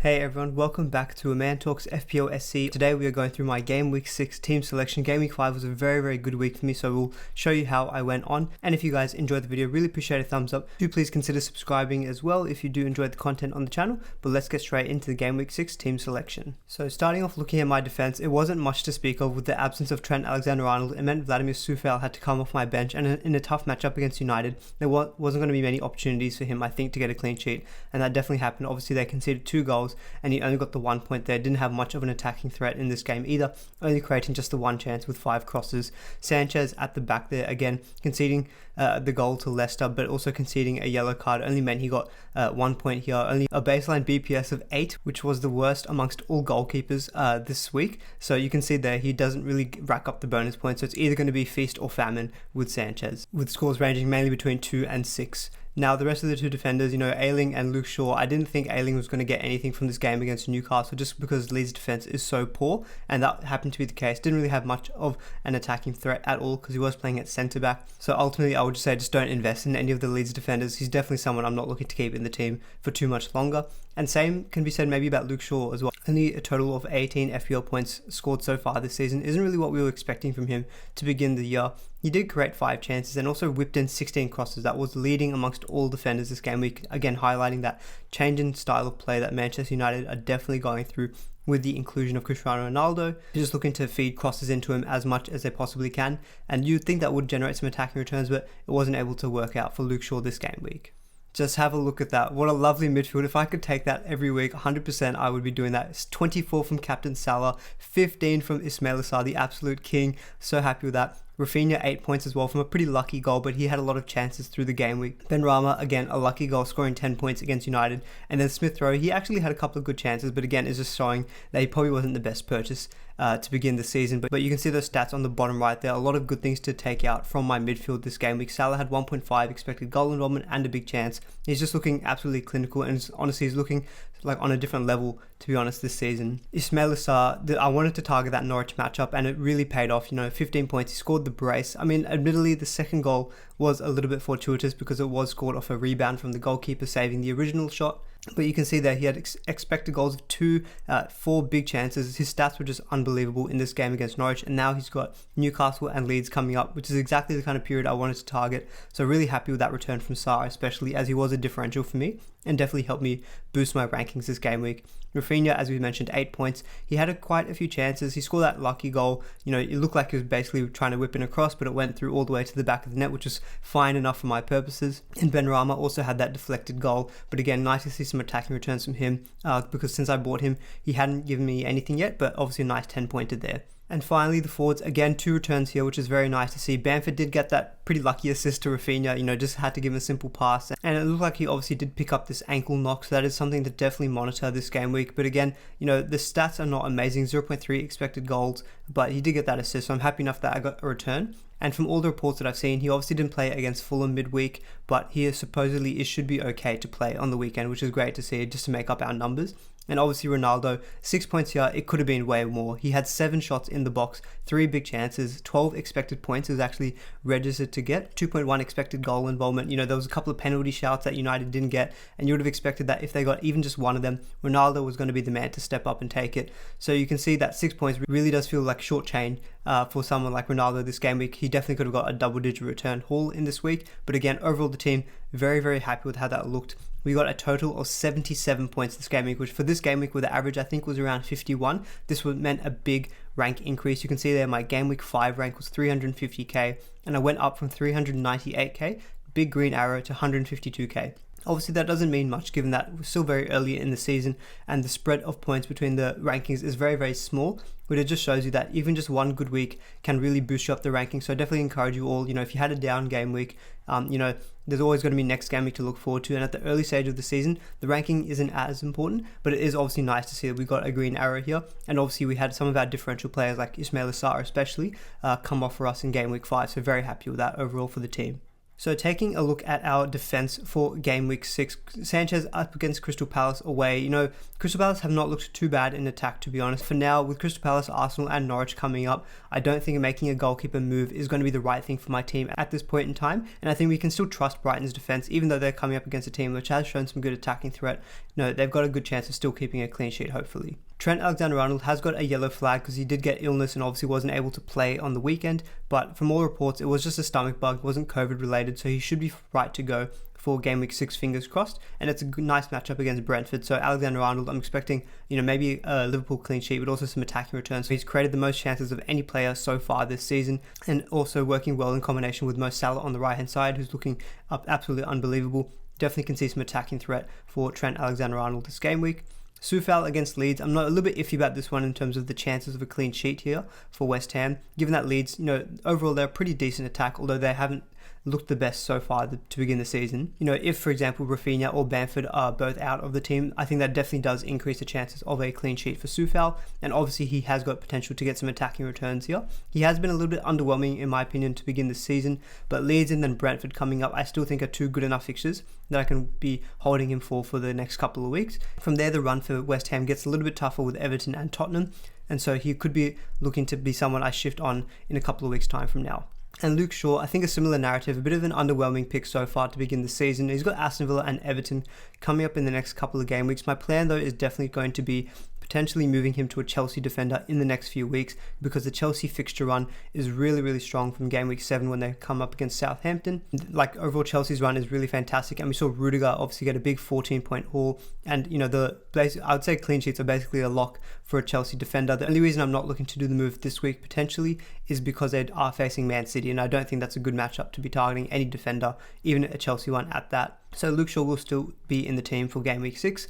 Hey everyone, welcome back to A Man Talks FPL SC. Today we are going through my Game Week 6 team selection. Game Week 5 was a very good week for me, so we'll show you how I went on. And if you guys enjoyed the video, really appreciate a thumbs up. Do please consider subscribing as well if you do enjoy the content on the channel. But let's get straight into the Game Week 6 team selection. So starting off looking at my defense, it wasn't much to speak of with the absence of Trent Alexander-Arnold. It meant Vladimir Sufel had to come off my bench, and in a tough matchup against United, there wasn't going to be many opportunities for him, I think, to get a clean sheet. And that definitely happened. Obviously they conceded 2 goals and he only got the 1 point there. Didn't have much of an attacking threat in this game either, only creating just the 1 chance with 5 crosses. Sanchez at the back there again, conceding the goal to Leicester, but also conceding a yellow card only meant he got 1 point here, only a baseline BPS of 8, which was the worst amongst all goalkeepers this week. So you can see there he doesn't really rack up the bonus points, so it's either going to be feast or famine with Sanchez, with scores ranging mainly between 2 and 6. Now, the rest of the 2 defenders, Ayling and Luke Shaw, I didn't think Ayling was going to get anything from this game against Newcastle just because Leeds' defence is so poor, and that happened to be the case. Didn't really have much of an attacking threat at all because he was playing at centre-back. So ultimately, I would just say just don't invest in any of the Leeds defenders. He's definitely someone I'm not looking to keep in the team for too much longer. And same can be said maybe about Luke Shaw as well. Only a total of 18 FPL points scored so far this season isn't really what we were expecting from him to begin the year. He did create 5 chances and also whipped in 16 crosses. That was leading amongst all defenders this game week, again highlighting that change in style of play that Manchester United are definitely going through with the inclusion of Cristiano Ronaldo. They're just looking to feed crosses into him as much as they possibly can, and you'd think that would generate some attacking returns, but it wasn't able to work out for Luke Shaw this game week. Just have a look at that. What a lovely midfield. If I could take that every week, 100% I would be doing that. It's 24 from Captain Salah, 15 from Ismail Assar, the absolute king. So happy with that. Rafinha 8 points as well from a pretty lucky goal, but he had a lot of chances through the game week. Benrahma, again, a lucky goal, scoring 10 points against United. And then Smith Rowe, he actually had a couple of good chances, but again, is just showing that he probably wasn't the best purchase to begin the season. But you can see those stats on the bottom right there. A lot of good things to take out from my midfield this game week. Salah had 1.5 expected goal involvement and a big chance. He's just looking absolutely clinical, and honestly, he's looking like on a different level, to be honest, this season. Ismail Assar, I wanted to target that Norwich matchup, and it really paid off. 15 points. He scored the brace. I mean, admittedly, the second goal was a little bit fortuitous because it was scored off a rebound from the goalkeeper saving the original shot. But you can see that he had expected goals of 2, 4 big chances. His stats were just unbelievable in this game against Norwich. And now he's got Newcastle and Leeds coming up, which is exactly the kind of period I wanted to target. So really happy with that return from Sarr, especially as he was a differential for me and definitely helped me boost my rankings this game week. Rafinha, as we mentioned, 8 points. He had quite a few chances. He scored that lucky goal. It looked like he was basically trying to whip in a cross, but it went through all the way to the back of the net, which was fine enough for my purposes. And Benrahma also had that deflected goal. But again, nice to see some attacking returns from him because since I bought him, he hadn't given me anything yet, but obviously a nice 10-pointer there. And finally, the forwards, again, 2 returns here, which is very nice to see. Bamford did get that pretty lucky assist to Rafinha, just had to give him a simple pass. And it looked like he obviously did pick up this ankle knock, so that is something to definitely monitor this game week. But again, the stats are not amazing, 0.3 expected goals, but he did get that assist, so I'm happy enough that I got a return. And from all the reports that I've seen, he obviously didn't play against Fulham midweek, but he supposedly should be okay to play on the weekend, which is great to see, just to make up our numbers. And obviously Ronaldo, 6 points here, it could have been way more. He had 7 shots in the box, 3 big chances, 12 expected points is actually registered to get, 2.1 expected goal involvement. There was a couple of penalty shouts that United didn't get, and you would have expected that if they got even just one of them, Ronaldo was going to be the man to step up and take it. So you can see that 6 points really does feel like short chain for someone like Ronaldo this game week. He definitely could have got a double-digit return haul in this week, but again, overall the team, very happy with how that looked. We got a total of 77 points this game week, which for this game week with the average I think was around 51. This meant a big rank increase. You can see there my game week 5 rank was 350k, and I went up from 398k, big green arrow, to 152k. Obviously that doesn't mean much given that we're still very early in the season and the spread of points between the rankings is very small, but it just shows you that even just one good week can really boost you up the ranking. So I definitely encourage you all, if you had a down game week, there's always going to be next game week to look forward to, and at the early stage of the season the ranking isn't as important, but it is obviously nice to see that we got a green arrow here, and obviously we had some of our differential players like Ismail Assar especially come off for us in game week 5, so very happy with that overall for the team. So taking a look at our defense for game week 6, Sanchez up against Crystal Palace away. Crystal Palace have not looked too bad in attack, to be honest. For now, with Crystal Palace, Arsenal and Norwich coming up, I don't think making a goalkeeper move is going to be the right thing for my team at this point in time. And I think we can still trust Brighton's defense, even though they're coming up against a team which has shown some good attacking threat. They've got a good chance of still keeping a clean sheet, hopefully. Trent Alexander-Arnold has got a yellow flag because he did get illness and obviously wasn't able to play on the weekend, but from all reports it was just a stomach bug, wasn't COVID related, so he should be right to go for game week 6, fingers crossed. And it's a nice matchup against Brentford, so Alexander-Arnold, I'm expecting maybe a Liverpool clean sheet but also some attacking returns. So he's created the most chances of any player so far this season, and also working well in combination with Mo Salah on the right hand side, who's looking up absolutely unbelievable. Definitely can see some attacking threat for Trent Alexander-Arnold this game week. Soufal against Leeds, I'm not a little bit iffy about this one in terms of the chances of a clean sheet here for West Ham, given that Leeds, overall they're a pretty decent attack, although they haven't looked the best so far to begin the season. If, for example, Rafinha or Bamford are both out of the team, I think that definitely does increase the chances of a clean sheet for Soufal, and obviously he has got potential to get some attacking returns here. He has been a little bit underwhelming in my opinion to begin the season, but Leeds and then Brentford coming up I still think are two good enough fixtures that I can be holding him for the next couple of weeks. From there, the run for West Ham gets a little bit tougher with Everton and Tottenham, and so he could be looking to be someone I shift on in a couple of weeks' time from now. And Luke Shaw, I think a similar narrative, a bit of an underwhelming pick so far to begin the season. He's got Aston Villa and Everton coming up in the next couple of game weeks. My plan though is definitely going to be potentially moving him to a Chelsea defender in the next few weeks, because the Chelsea fixture run is really, really strong from game week 7 when they come up against Southampton. Overall Chelsea's run is really fantastic, and we saw Rudiger obviously get a big 14-point haul, and I would say clean sheets are basically a lock for a Chelsea defender. The only reason I'm not looking to do the move this week potentially is because they are facing Man City, and I don't think that's a good matchup to be targeting any defender, even a Chelsea one at that. So Luke Shaw will still be in the team for game week 6.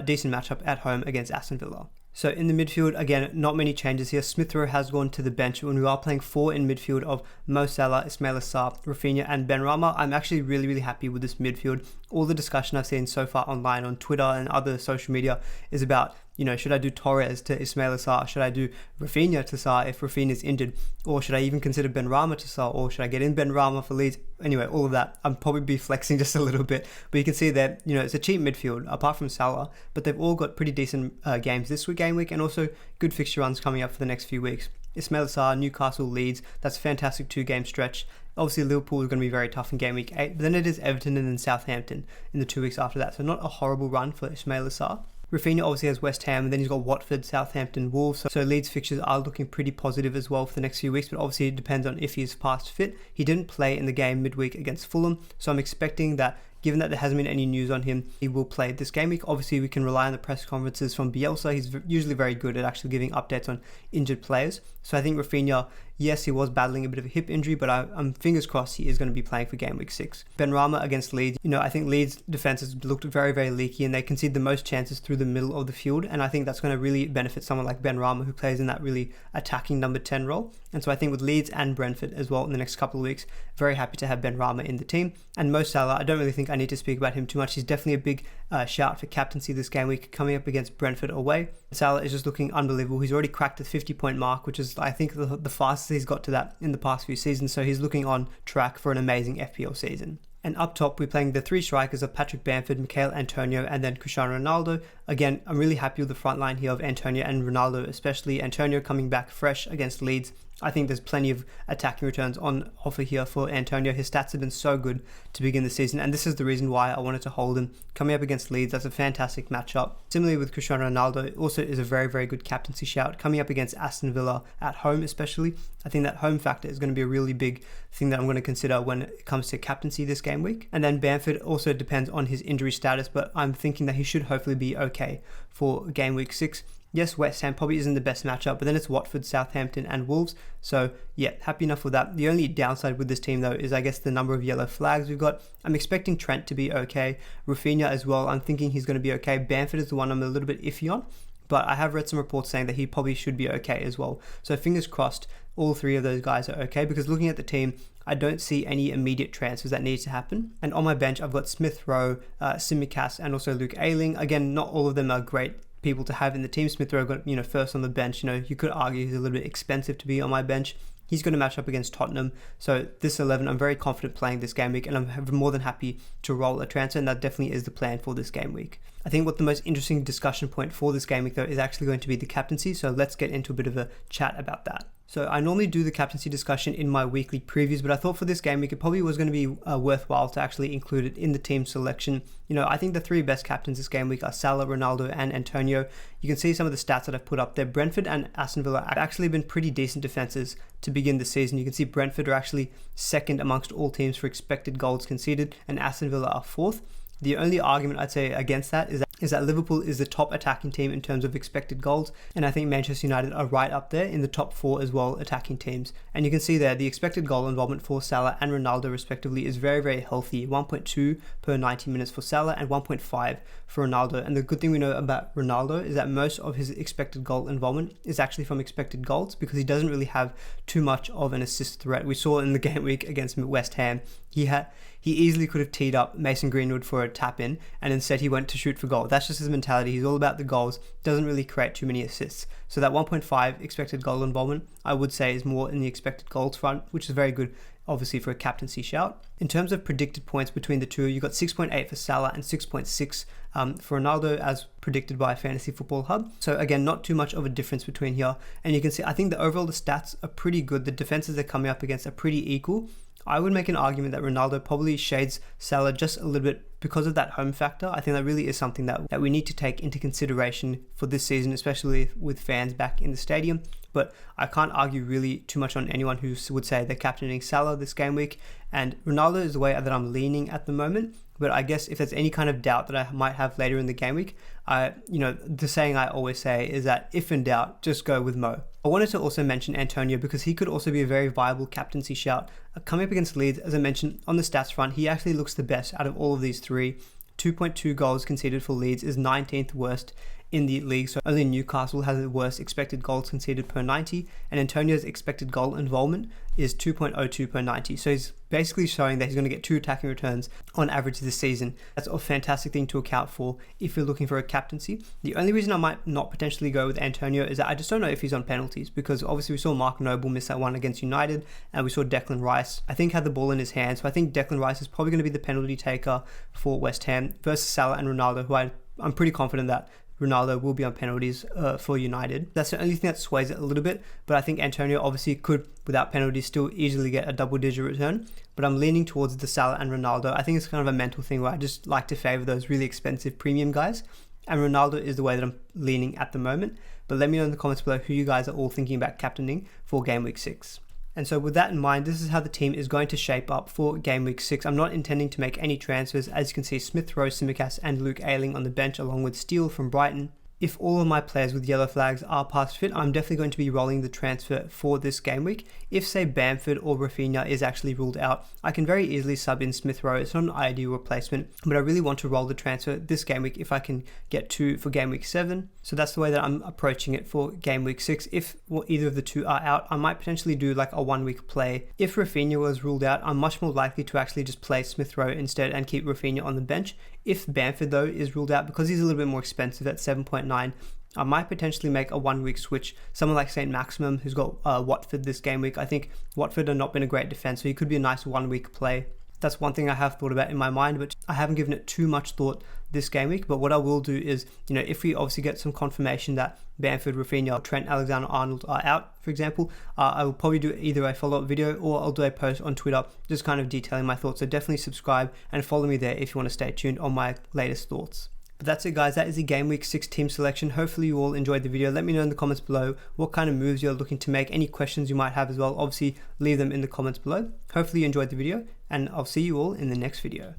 Decent matchup at home against Aston Villa. So in the midfield, again, not many changes here. Smith Rowe has gone to the bench when we are playing 4 in midfield of Mo Salah, Ismail Assar, Rafinha and Benrahma. I'm actually really, really happy with this midfield. All the discussion I've seen so far online on Twitter and other social media is about, should I do Torres to Ismail Assar? Should I do Rafinha to Sarr if Rafinha is injured? Or should I even consider Benrahma to Sarr? Or should I get in Benrahma for Leeds? Anyway, all of that. I'm probably be flexing just a little bit. But you can see that, it's a cheap midfield, apart from Salah. But they've all got pretty decent games this game week, and also good fixture runs coming up for the next few weeks. Ismail Assar, Newcastle, Leeds. That's a fantastic 2-game stretch. Obviously, Liverpool is going to be very tough in game week 8. But then it is Everton and then Southampton in the 2 weeks after that. So not a horrible run for Ismail Assar. Rafinha obviously has West Ham, and then he's got Watford, Southampton, Wolves. So Leeds fixtures are looking pretty positive as well for the next few weeks, but obviously it depends on if he's past fit. He didn't play in the game midweek against Fulham, so I'm expecting that, given that there hasn't been any news on him, he will play this game week. Obviously, we can rely on the press conferences from Bielsa. He's usually very good at actually giving updates on injured players. So I think Rafinha, yes, he was battling a bit of a hip injury, but I'm fingers crossed he is going to be playing for game week 6. Benrahma against Leeds. I think Leeds' defense has looked very, very leaky, and they concede the most chances through the middle of the field. And I think that's going to really benefit someone like Benrahma, who plays in that really attacking number 10 role. And so I think with Leeds and Brentford as well in the next couple of weeks, very happy to have Benrahma in the team. And Mo Salah, I don't really think I need to speak about him too much. He's definitely a big shout for captaincy this game week, coming up against Brentford away. Salah is just looking unbelievable. He's already cracked the 50-point mark, which is, I think, the fastest he's got to that in the past few seasons. So he's looking on track for an amazing FPL season. And up top, we're playing the 3 strikers of Patrick Bamford, Mikel Antonio, and then Cristiano Ronaldo. Again, I'm really happy with the front line here of Antonio and Ronaldo, especially Antonio coming back fresh against Leeds. I think there's plenty of attacking returns on offer here for Antonio. His stats have been so good to begin the season, and this is the reason why I wanted to hold him. Coming up against Leeds, that's a fantastic matchup. Similarly with Cristiano Ronaldo, it also is a very, very good captaincy shout. Coming up against Aston Villa at home especially, I think that home factor is going to be a really big thing that I'm going to consider when it comes to captaincy this game week. And then Bamford also depends on his injury status, but I'm thinking that he should hopefully be okay for game week 6. Yes, West Ham probably isn't the best matchup, but then it's Watford, Southampton and Wolves. So yeah, happy enough with that. The only downside with this team though is I guess the number of yellow flags we've got. I'm expecting Trent to be okay. Rafinha as well, I'm thinking he's going to be okay. Bamford is the one I'm a little bit iffy on, but I have read some reports saying that he probably should be okay as well. So fingers crossed all 3 of those guys are okay, because looking at the team, I don't see any immediate transfers that need to happen. And on my bench, I've got Smith Rowe, Tsimikas and also Luke Ayling. Again, not all of them are great people to have in the team. Smith Rowe got, first on the bench. You could argue he's a little bit expensive to be on my bench. he's going to match up against Tottenham. So this 11, I'm very confident playing this game week, and I'm more than happy to roll a transfer, and that definitely is the plan for this game week. I think what the most interesting discussion point for this game week though is actually going to be the captaincy, so let's get into a bit of a chat about that. So I normally do the captaincy discussion in my weekly previews, but I thought for this game week it probably was going to be worthwhile to actually include it in the team selection. You know, I think the three best captains this game week are Salah, Ronaldo and Antonio. You can see some of the stats that I've put up there. Brentford and Aston Villa have actually been pretty decent defenses to begin the season. You can see Brentford are actually second amongst all teams for expected goals conceded, and Aston Villa are fourth. The only argument I'd say against that is that Liverpool is the top attacking team in terms of expected goals, and I think Manchester United are right up there in the top 4 as well attacking teams. And you can see there the expected goal involvement for Salah and Ronaldo respectively is very, very healthy. 1.2 per 90 minutes for Salah and 1.5 for Ronaldo. And the good thing we know about Ronaldo is that most of his expected goal involvement is actually from expected goals, because he doesn't really have too much of an assist threat. We saw in the game week against West Ham, he easily could have teed up Mason Greenwood for a tap in, and instead he went to shoot for goal. That's just his mentality. He's all about the goals, doesn't really create too many assists. So that 1.5 expected goal involvement, I would say, is more in the expected goals front, which is very good, obviously, for a captaincy shout. In terms of predicted points between the two, you got 6.8 for Salah and 6.6 for Ronaldo, as predicted by Fantasy Football Hub. So again, not too much of a difference between here. And you can see, I think the stats are pretty good. The defenses they're coming up against are pretty equal. I would make an argument that Ronaldo probably shades Salah just a little bit because of that home factor. I think that really is something that we need to take into consideration for this season, especially with fans back in the stadium. But I can't argue really too much on anyone who would say they're captaining Salah this game week. And Ronaldo is the way that I'm leaning at the moment. But I guess if there's any kind of doubt that I might have later in the game week, the saying I always say is that if in doubt, just go with Mo. I wanted to also mention Antonio because he could also be a very viable captaincy shout. Coming up against Leeds, as I mentioned, on the stats front, he actually looks the best out of all of these three. 2.2 goals conceded for Leeds is 19th worst in the league, so only Newcastle has the worst expected goals conceded per 90, and Antonio's expected goal involvement is 2.02 per 90. So he's basically showing that he's going to get 2 attacking returns on average this season. That's a fantastic thing to account for if you're looking for a captaincy. The only reason I might not potentially go with Antonio is that I just don't know if he's on penalties, because obviously we saw Mark Noble miss that one against United, and we saw Declan Rice, I think, had the ball in his hands. So I think Declan Rice is probably going to be the penalty taker for West Ham versus Salah and Ronaldo, who I'm pretty confident that Ronaldo will be on penalties for United. That's the only thing that sways it a little bit, but I think Antonio obviously could, without penalties, still easily get a double-digit return. But I'm leaning towards the Salah and Ronaldo. I think it's kind of a mental thing where I just like to favour those really expensive premium guys, and Ronaldo is the way that I'm leaning at the moment. But let me know in the comments below who you guys are all thinking about captaining for Game Week 6. And so with that in mind, this is how the team is going to shape up for Game Week 6. I'm not intending to make any transfers. As you can see, Smith Rowe, Tsimikas and Luke Ayling on the bench, along with Steele from Brighton. If all of my players with yellow flags are past fit, I'm definitely going to be rolling the transfer for this game week. If, say, Bamford or Rafinha is actually ruled out, I can very easily sub in Smith Rowe. It's not an ideal replacement, but I really want to roll the transfer this game week if I can get 2 for Game Week 7. So that's the way that I'm approaching it for Game Week 6. If either of the two are out, I might potentially do like a 1 week play. If Rafinha was ruled out, I'm much more likely to actually just play Smith Rowe instead and keep Rafinha on the bench. If Bamford, though, is ruled out, because he's a little bit more expensive at 7.9, I might potentially make a 1 week switch. Someone like St. Maximum, who's got Watford this game week. I think Watford have not been a great defense, so he could be a nice 1 week play. That's one thing I have thought about in my mind, but I haven't given it too much thought this game week. But what I will do is, if we obviously get some confirmation that Bamford, Rafinha, Trent Alexander-Arnold are out, for example, I will probably do either a follow-up video or I'll do a post on Twitter just kind of detailing my thoughts. So definitely subscribe and follow me there if you want to stay tuned on my latest thoughts. But that's it, guys. That is the Game Week 6 team selection. Hopefully you all enjoyed the video. Let me know in the comments below what kind of moves you're looking to make. Any questions you might have as well, obviously leave them in the comments below. Hopefully you enjoyed the video, and I'll see you all in the next video.